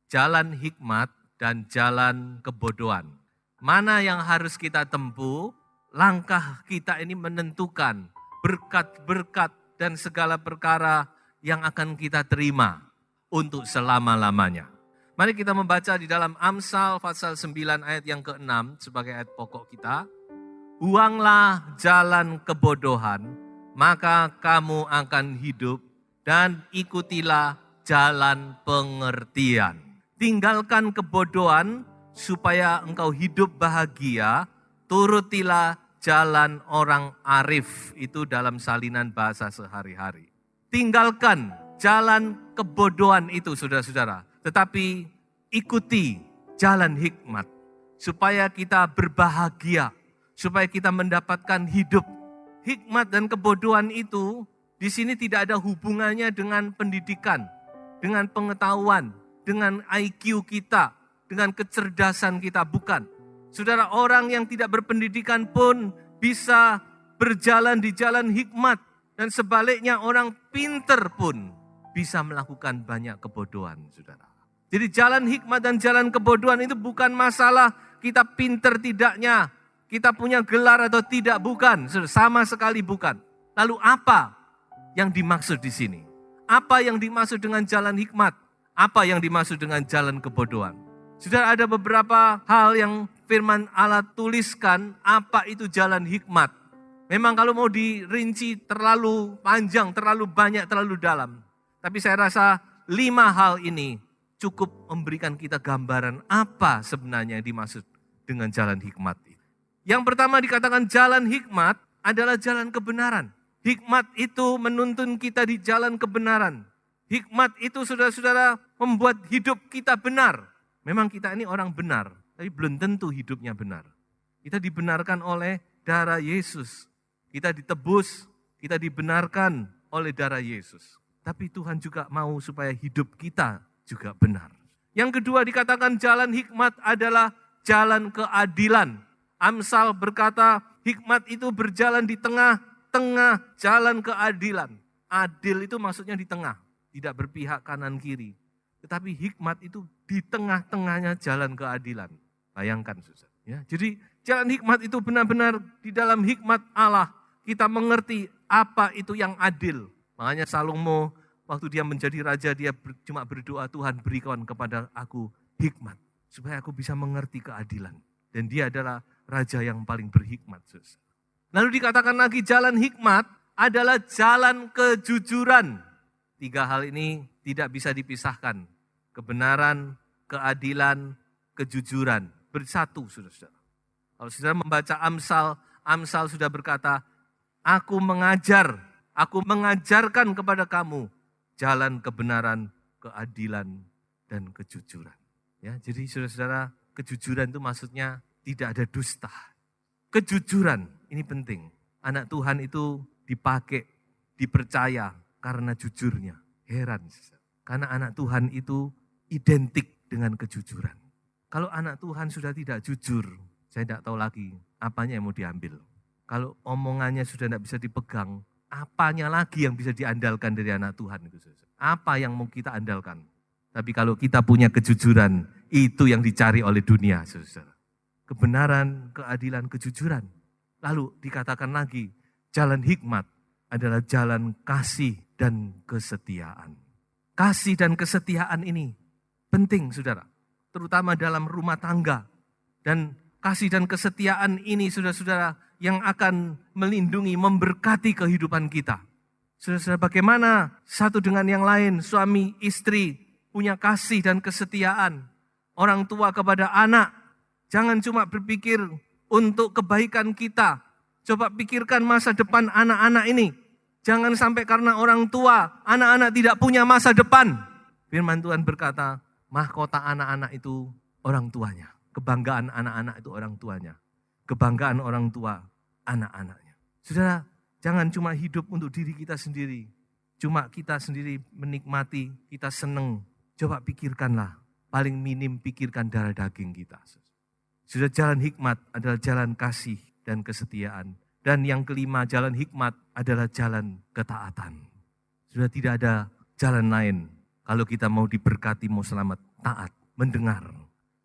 jalan hikmat dan jalan kebodohan. Mana yang harus kita tempuh? Langkah kita ini menentukan berkat-berkat dan segala perkara yang akan kita terima untuk selama-lamanya. Mari kita membaca di dalam Amsal pasal 9 ayat yang ke-6 sebagai ayat pokok kita. Buanglah jalan kebodohan, maka kamu akan hidup, dan ikutilah jalan pengertian. Tinggalkan kebodohan supaya engkau hidup bahagia, turutilah jalan orang arif. Itu dalam salinan bahasa sehari-hari. Tinggalkan jalan kebodohan itu, saudara-saudara. Tetapi ikuti jalan hikmat supaya kita berbahagia, supaya kita mendapatkan hidup. Hikmat dan kebodohan itu di sini tidak ada hubungannya dengan pendidikan, dengan pengetahuan, dengan IQ kita, dengan kecerdasan kita, bukan. Saudara, orang yang tidak berpendidikan pun bisa berjalan di jalan hikmat, dan sebaliknya orang pinter pun bisa melakukan banyak kebodohan, saudara. Jadi jalan hikmat dan jalan kebodohan itu bukan masalah kita pinter tidaknya, kita punya gelar atau tidak, bukan. Sama sekali bukan. Lalu apa yang dimaksud di sini? Apa yang dimaksud dengan jalan hikmat? Apa yang dimaksud dengan jalan kebodohan? Sudah ada beberapa hal yang firman Allah tuliskan apa itu jalan hikmat. Memang kalau mau dirinci terlalu panjang, terlalu banyak, terlalu dalam. Tapi saya rasa 5 hal ini cukup memberikan kita gambaran apa sebenarnya yang dimaksud dengan jalan hikmat. Yang pertama dikatakan jalan hikmat adalah jalan kebenaran. Hikmat itu menuntun kita di jalan kebenaran. Hikmat itu saudara-saudara membuat hidup kita benar. Memang kita ini orang benar, tapi belum tentu hidupnya benar. Kita dibenarkan oleh darah Yesus. Kita ditebus, kita dibenarkan oleh darah Yesus. Tapi Tuhan juga mau supaya hidup kita juga benar. Yang kedua dikatakan jalan hikmat adalah jalan keadilan. Amsal berkata hikmat itu berjalan di tengah-tengah jalan keadilan. Adil itu maksudnya di tengah, tidak berpihak kanan kiri. Tetapi hikmat itu di tengah-tengahnya jalan keadilan. Bayangkan, saudara. Ya, jadi jalan hikmat itu benar-benar di dalam hikmat Allah. Kita mengerti apa itu yang adil. Makanya Salomo waktu dia menjadi raja, dia cuma berdoa, Tuhan berikan kepada aku hikmat. Supaya aku bisa mengerti keadilan. Dan dia adalah raja yang paling berhikmat. Lalu dikatakan lagi jalan hikmat adalah jalan kejujuran. 3 hal ini tidak bisa dipisahkan. Kebenaran, keadilan, kejujuran. Bersatu, saudara-saudara. Kalau saudara membaca Amsal sudah berkata, aku mengajarkan kepada kamu jalan kebenaran, keadilan, dan kejujuran. Ya, jadi saudara-saudara, kejujuran itu maksudnya tidak ada dusta. Kejujuran, ini penting. Anak Tuhan itu dipakai, dipercaya karena jujurnya. Heran, karena anak Tuhan itu identik dengan kejujuran. Kalau anak Tuhan sudah tidak jujur, saya tidak tahu lagi apanya yang mau diambil. Kalau omongannya sudah tidak bisa dipegang, apanya lagi yang bisa diandalkan dari anak Tuhan itu? Apa yang mau kita andalkan? Tapi kalau kita punya kejujuran, itu yang dicari oleh dunia, saudara. Kebenaran, keadilan, kejujuran. Lalu dikatakan lagi, jalan hikmat adalah jalan kasih dan kesetiaan. Kasih dan kesetiaan ini penting, saudara. Terutama dalam rumah tangga. Dan kasih dan kesetiaan ini, saudara-saudara, yang akan melindungi, memberkati kehidupan kita. Saudara-saudara, bagaimana satu dengan yang lain, suami, istri, punya kasih dan kesetiaan. Orang tua kepada anak, jangan cuma berpikir untuk kebaikan kita. Coba pikirkan masa depan anak-anak ini. Jangan sampai karena orang tua, anak-anak tidak punya masa depan. Firman Tuhan berkata, mahkota anak-anak itu orang tuanya. Kebanggaan anak-anak itu orang tuanya. Kebanggaan orang tua, anak-anaknya. Saudara, jangan cuma hidup untuk diri kita sendiri. Cuma kita sendiri menikmati, kita seneng. Coba pikirkanlah, paling minim pikirkan darah daging kita. Sudah jalan hikmat adalah jalan kasih dan kesetiaan. Dan yang kelima, jalan hikmat adalah jalan ketaatan. Sudah tidak ada jalan lain kalau kita mau diberkati, mau selamat, taat. mendengar.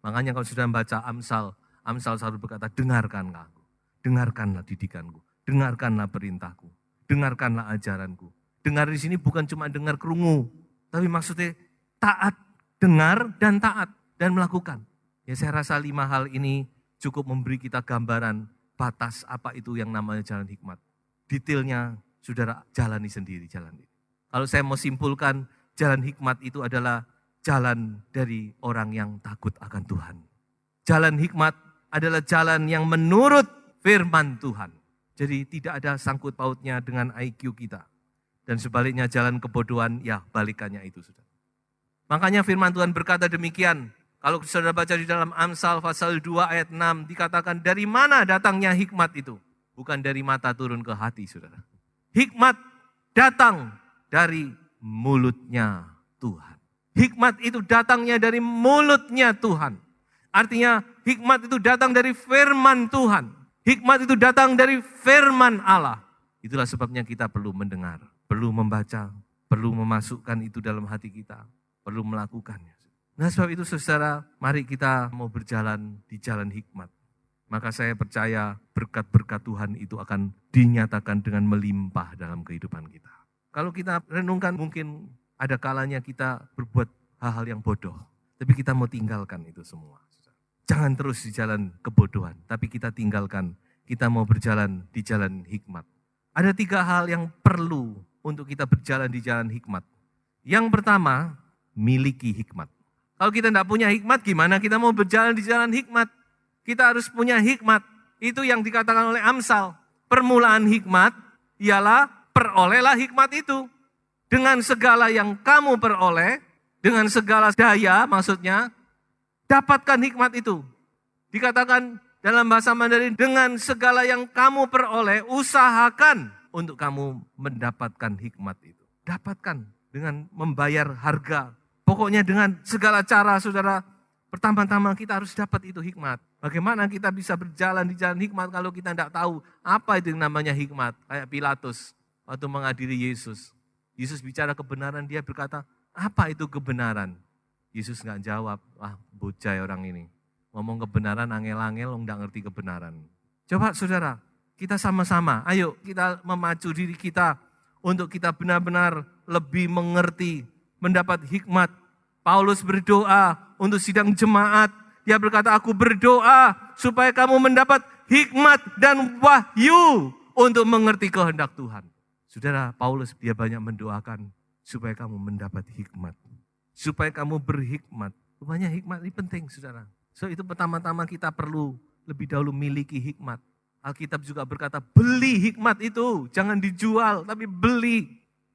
Makanya kalau sudah membaca Amsal, Amsal selalu berkata, dengarkanlah aku, dengarkanlah didikanku, dengarkanlah perintahku, dengarkanlah ajaranku. Dengar di sini bukan cuma dengar kerungu, tapi maksudnya taat, dengar dan taat dan melakukan. Ya saya rasa 5 hal ini cukup memberi kita gambaran batas apa itu yang namanya jalan hikmat. Detailnya saudara jalani sendiri jalan ini. Kalau saya mau simpulkan, jalan hikmat itu adalah jalan dari orang yang takut akan Tuhan. Jalan hikmat adalah jalan yang menurut firman Tuhan. Jadi tidak ada sangkut pautnya dengan IQ kita. Dan sebaliknya jalan kebodohan, ya balikannya itu sudah. Makanya firman Tuhan berkata demikian. Kalau saudara baca di dalam Amsal pasal 2 ayat 6 dikatakan dari mana datangnya hikmat itu? Bukan dari mata turun ke hati saudara. Hikmat datang dari mulutnya Tuhan. Hikmat itu datangnya dari mulutnya Tuhan. Artinya hikmat itu datang dari firman Tuhan. Hikmat itu datang dari firman Allah. Itulah sebabnya kita perlu mendengar, perlu membaca, perlu memasukkan itu dalam hati kita, perlu melakukannya. Nah sebab itu saudara, mari kita mau berjalan di jalan hikmat. Maka saya percaya berkat-berkat Tuhan itu akan dinyatakan dengan melimpah dalam kehidupan kita. Kalau kita renungkan mungkin ada kalanya kita berbuat hal-hal yang bodoh. Tapi kita mau tinggalkan itu semua. Jangan terus di jalan kebodohan. Tapi kita tinggalkan. Kita mau berjalan di jalan hikmat. Ada 3 hal yang perlu untuk kita berjalan di jalan hikmat. Yang pertama, miliki hikmat. Kalau kita tidak punya hikmat, gimana kita mau berjalan di jalan hikmat? Kita harus punya hikmat. Itu yang dikatakan oleh Amsal. Permulaan hikmat ialah perolehlah hikmat itu. Dengan segala yang kamu peroleh, dengan segala daya maksudnya, dapatkan hikmat itu. Dikatakan dalam bahasa Mandarin, dengan segala yang kamu peroleh, usahakan untuk kamu mendapatkan hikmat itu. Dapatkan dengan membayar harga. Pokoknya dengan segala cara saudara, pertama-tama kita harus dapat itu hikmat. Bagaimana kita bisa berjalan di jalan hikmat kalau kita tidak tahu apa itu yang namanya hikmat. Kayak Pilatus waktu mengadili Yesus. Yesus bicara kebenaran, dia berkata, apa itu kebenaran? Yesus nggak jawab, bocah orang ini. Ngomong kebenaran, angel-angel, nggak ngerti kebenaran. Coba saudara, kita sama-sama, ayo kita memacu diri kita untuk kita benar-benar lebih mengerti, mendapat hikmat. Paulus berdoa untuk sidang jemaat. Dia berkata, aku berdoa supaya kamu mendapat hikmat dan wahyu untuk mengerti kehendak Tuhan. Saudara, Paulus dia banyak mendoakan supaya kamu mendapat hikmat. Supaya kamu berhikmat. Rupanya hikmat ini penting, saudara. So itu pertama-tama kita perlu lebih dahulu miliki hikmat. Alkitab juga berkata, beli hikmat itu. Jangan dijual, tapi beli.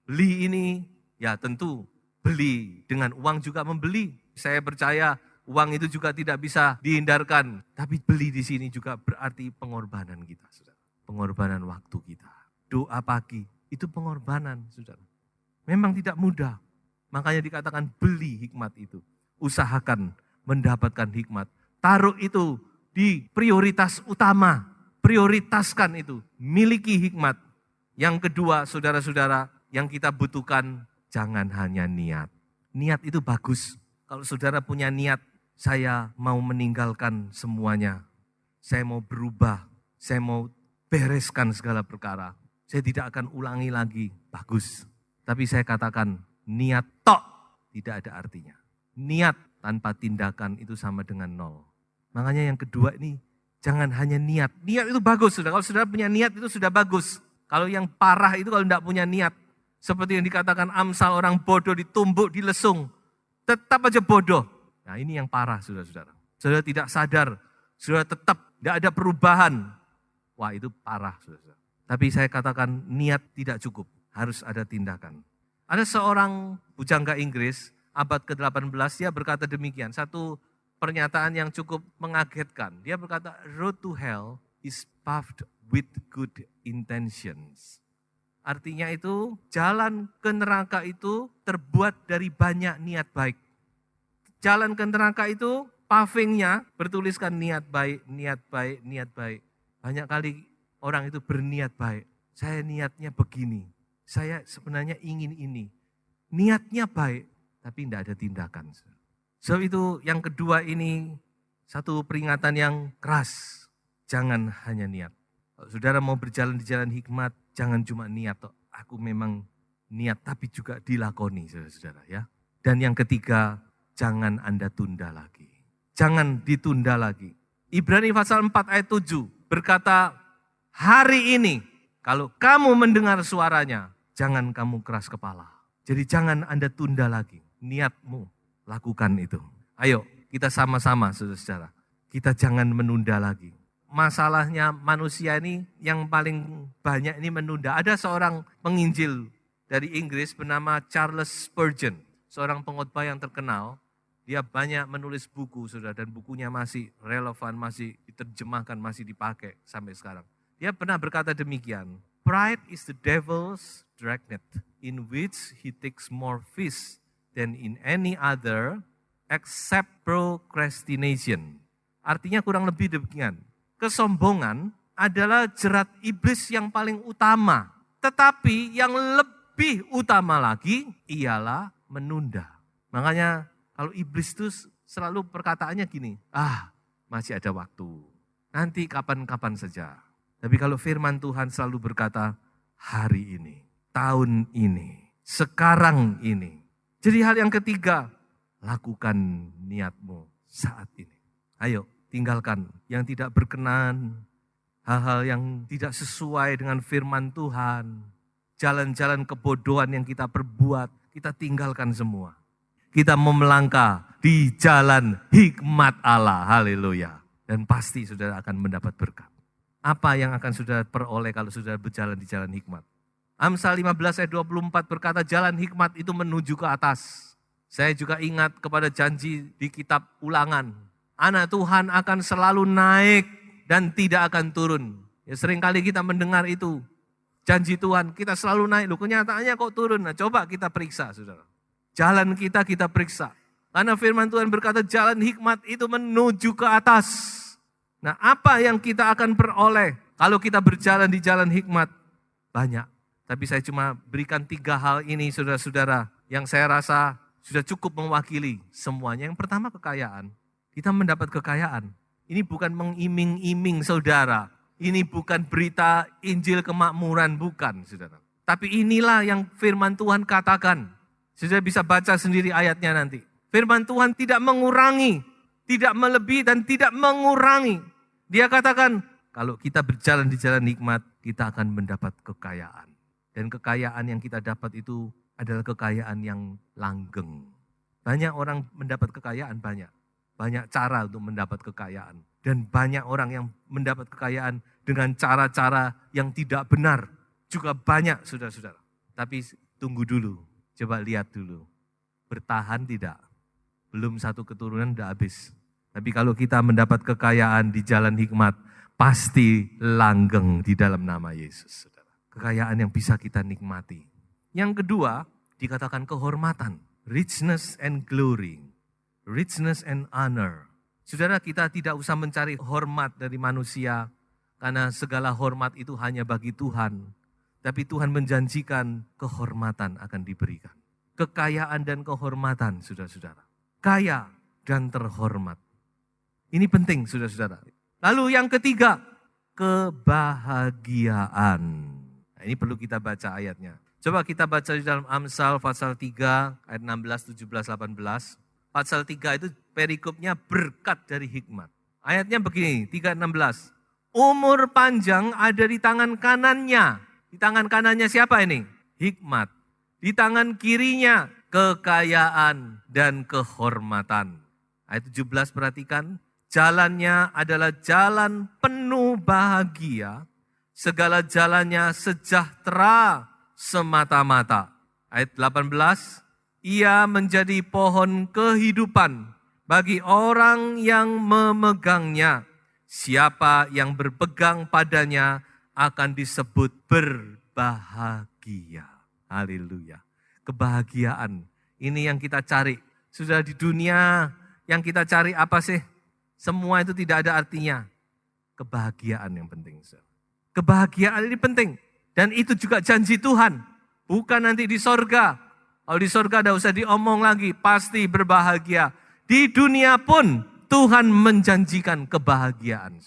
Beli ini, ya tentu beli. Dengan uang juga membeli. Saya percaya uang itu juga tidak bisa dihindarkan. Tapi beli di sini juga berarti pengorbanan kita, saudara. Pengorbanan waktu kita. Doa pagi. Itu pengorbanan, saudara. Memang tidak mudah. Makanya dikatakan beli hikmat itu. Usahakan mendapatkan hikmat. Taruh itu di prioritas utama. Prioritaskan itu. Miliki hikmat. Yang kedua, saudara-saudara, yang kita butuhkan, jangan hanya niat. Niat itu bagus. Kalau saudara punya niat, saya mau meninggalkan semuanya. Saya mau berubah. Saya mau bereskan segala perkara. Saya tidak akan ulangi lagi, bagus. Tapi saya katakan, niat tok tidak ada artinya. Niat tanpa tindakan itu sama dengan 0. Makanya yang kedua ini, jangan hanya niat. Niat itu bagus, saudara. Kalau saudara punya niat itu sudah bagus. Kalau yang parah itu kalau tidak punya niat. Seperti yang dikatakan Amsal, orang bodoh ditumbuk, dilesung. Tetap aja bodoh. Nah ini yang parah, saudara-saudara. Saudara tidak sadar, saudara tetap tidak ada perubahan. Wah itu parah, saudara-saudara. Tapi saya katakan niat tidak cukup, harus ada tindakan. Ada seorang pujangga Inggris, abad ke-18, dia berkata demikian. Satu pernyataan yang cukup mengagetkan. Dia berkata, road to hell is paved with good intentions. Artinya itu, jalan ke neraka itu terbuat dari banyak niat baik. Jalan ke neraka itu, pavingnya bertuliskan niat baik, niat baik, niat baik. Banyak kali orang itu berniat baik. Saya niatnya begini. Saya sebenarnya ingin ini. Niatnya baik, tapi tidak ada tindakan. Sebab itu yang kedua ini satu peringatan yang keras. Jangan hanya niat. Kalau saudara mau berjalan di jalan hikmat, jangan cuma niat. Aku memang niat tapi juga dilakoni, saudara-saudara ya. Dan yang ketiga, jangan Anda tunda lagi. Jangan ditunda lagi. Ibrani pasal 4 ayat 7 berkata, hari ini kalau kamu mendengar suaranya, jangan kamu keras kepala. Jadi jangan Anda tunda lagi. Niatmu, lakukan itu. Ayo kita sama-sama saudara-saudara. Kita jangan menunda lagi. Masalahnya manusia ini yang paling banyak ini menunda. Ada seorang penginjil dari Inggris bernama Charles Spurgeon. Seorang pengkhotbah yang terkenal. Dia banyak menulis buku, saudara, dan bukunya masih relevan, masih diterjemahkan, masih dipakai sampai sekarang. Dia pernah berkata demikian, pride is the devil's dragnet, in which he takes more fish than in any other, except procrastination. Artinya kurang lebih demikian. Kesombongan adalah jerat iblis yang paling utama. Tetapi yang lebih utama lagi ialah menunda. Makanya kalau iblis itu selalu perkataannya gini, masih ada waktu, nanti kapan-kapan saja. Tapi kalau firman Tuhan selalu berkata, hari ini, tahun ini, sekarang ini. Jadi hal yang ketiga, lakukan niatmu saat ini. Ayo, tinggalkan yang tidak berkenan, hal-hal yang tidak sesuai dengan firman Tuhan, jalan-jalan kebodohan yang kita perbuat, kita tinggalkan semua. Kita mau melangkah di jalan hikmat Allah. Haleluya. Dan pasti saudara akan mendapat berkat. Apa yang akan saudara peroleh kalau saudara berjalan di jalan hikmat? Amsal 15 ayat 24 berkata jalan hikmat itu menuju ke atas. Saya juga ingat kepada janji di kitab Ulangan. Anak Tuhan akan selalu naik dan tidak akan turun. Ya, seringkali kita mendengar itu. Janji Tuhan kita selalu naik. Loh, kenyataannya kok turun? Nah, coba kita periksa saudara. Jalan kita periksa. Karena firman Tuhan berkata jalan hikmat itu menuju ke atas. Nah, apa yang kita akan peroleh kalau kita berjalan di jalan hikmat? Banyak. Tapi saya cuma berikan 3 hal ini saudara-saudara yang saya rasa sudah cukup mewakili semuanya. Yang pertama kekayaan. Kita mendapat kekayaan. Ini bukan mengiming-iming saudara. Ini bukan berita Injil kemakmuran, bukan saudara. Tapi inilah yang firman Tuhan katakan. Saudara bisa baca sendiri ayatnya nanti. Firman Tuhan tidak mengurangi, tidak melebihi dan tidak mengurangi. Dia katakan, kalau kita berjalan di jalan hikmat, kita akan mendapat kekayaan. Dan kekayaan yang kita dapat itu adalah kekayaan yang langgeng. Banyak orang mendapat kekayaan, banyak cara untuk mendapat kekayaan. Dan banyak orang yang mendapat kekayaan dengan cara-cara yang tidak benar. Juga banyak saudara-saudara. Tapi tunggu dulu. Coba lihat dulu, bertahan tidak? Belum satu keturunan udah habis. Tapi kalau kita mendapat kekayaan di jalan hikmat, pasti langgeng di dalam nama Yesus. Saudara. Kekayaan yang bisa kita nikmati. Yang kedua, dikatakan kehormatan. Richness and glory. Richness and honor. Saudara, kita tidak usah mencari hormat dari manusia, karena segala hormat itu hanya bagi Tuhan. Tapi Tuhan menjanjikan kehormatan akan diberikan. Kekayaan dan kehormatan, saudara-saudara. Kaya dan terhormat. Ini penting, saudara-saudara. Lalu yang ketiga, kebahagiaan. Nah, ini perlu kita baca ayatnya. Coba kita baca di dalam Amsal pasal 3 ayat 16, 17, 18. Pasal 3 itu perikopnya berkat dari hikmat. Ayatnya begini, 3:16. Umur panjang ada di tangan kanannya. Di tangan kanannya siapa ini? Hikmat. Di tangan kirinya kekayaan dan kehormatan. Ayat 17 perhatikan. Jalannya adalah jalan penuh bahagia. Segala jalannya sejahtera semata-mata. Ayat 18. Ia menjadi pohon kehidupan bagi orang yang memegangnya. Siapa yang berpegang padanya akan disebut berbahagia. Haleluya. Kebahagiaan. Ini yang kita cari. Sudah di dunia yang kita cari apa sih? Semua itu tidak ada artinya. Kebahagiaan yang penting. Kebahagiaan ini penting. Dan itu juga janji Tuhan. Bukan nanti di sorga. Kalau di sorga tidak usah diomong lagi. Pasti berbahagia. Di dunia pun Tuhan menjanjikan kebahagiaan.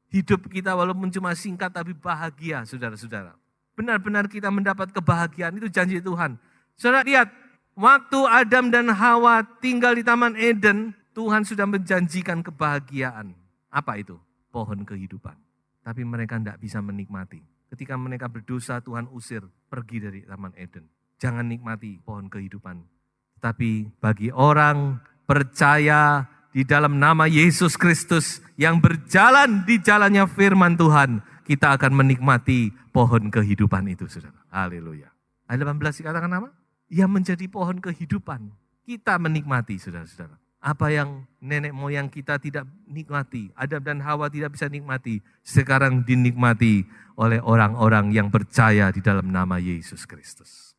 Hidup kita walaupun cuma singkat tapi bahagia, saudara-saudara. Benar-benar kita mendapat kebahagiaan, itu janji Tuhan. Saudara lihat, waktu Adam dan Hawa tinggal di Taman Eden, Tuhan sudah menjanjikan kebahagiaan. Apa itu? Pohon kehidupan. Tapi mereka tidak bisa menikmati. Ketika mereka berdosa, Tuhan usir pergi dari Taman Eden. Jangan nikmati pohon kehidupan. Tapi bagi orang percaya di dalam nama Yesus Kristus yang berjalan di jalannya firman Tuhan, kita akan menikmati pohon kehidupan itu, saudara. Haleluya. Ayat 18 dikatakan apa? Ia menjadi pohon kehidupan. Kita menikmati, saudara-saudara. Apa yang nenek moyang kita tidak nikmati, Adam dan Hawa tidak bisa nikmati, sekarang dinikmati oleh orang-orang yang percaya di dalam nama Yesus Kristus.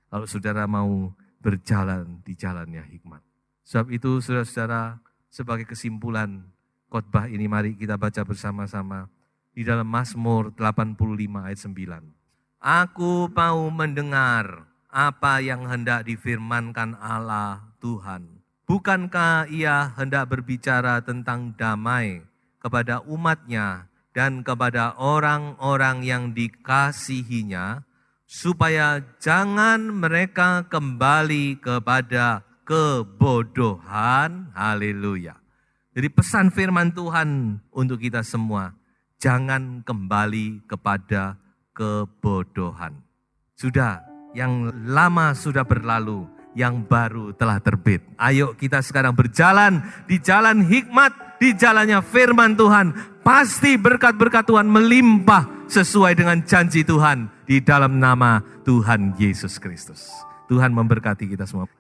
Kalau saudara mau berjalan di jalannya hikmat. Sebab itu saudara-saudara, sebagai kesimpulan khotbah ini mari kita baca bersama-sama di dalam Mazmur 85 ayat 9. Aku mau mendengar apa yang hendak difirmankan Allah Tuhan. Bukankah ia hendak berbicara tentang damai kepada umatnya dan kepada orang-orang yang dikasihinya, supaya jangan mereka kembali kepada kebodohan. Haleluya. Jadi pesan firman Tuhan untuk kita semua, jangan kembali kepada kebodohan. Sudah, yang lama sudah berlalu, yang baru telah terbit. Ayo kita sekarang berjalan di jalan hikmat, di jalannya firman Tuhan. Pasti berkat-berkat Tuhan melimpah sesuai dengan janji Tuhan di dalam nama Tuhan Yesus Kristus. Tuhan memberkati kita semua.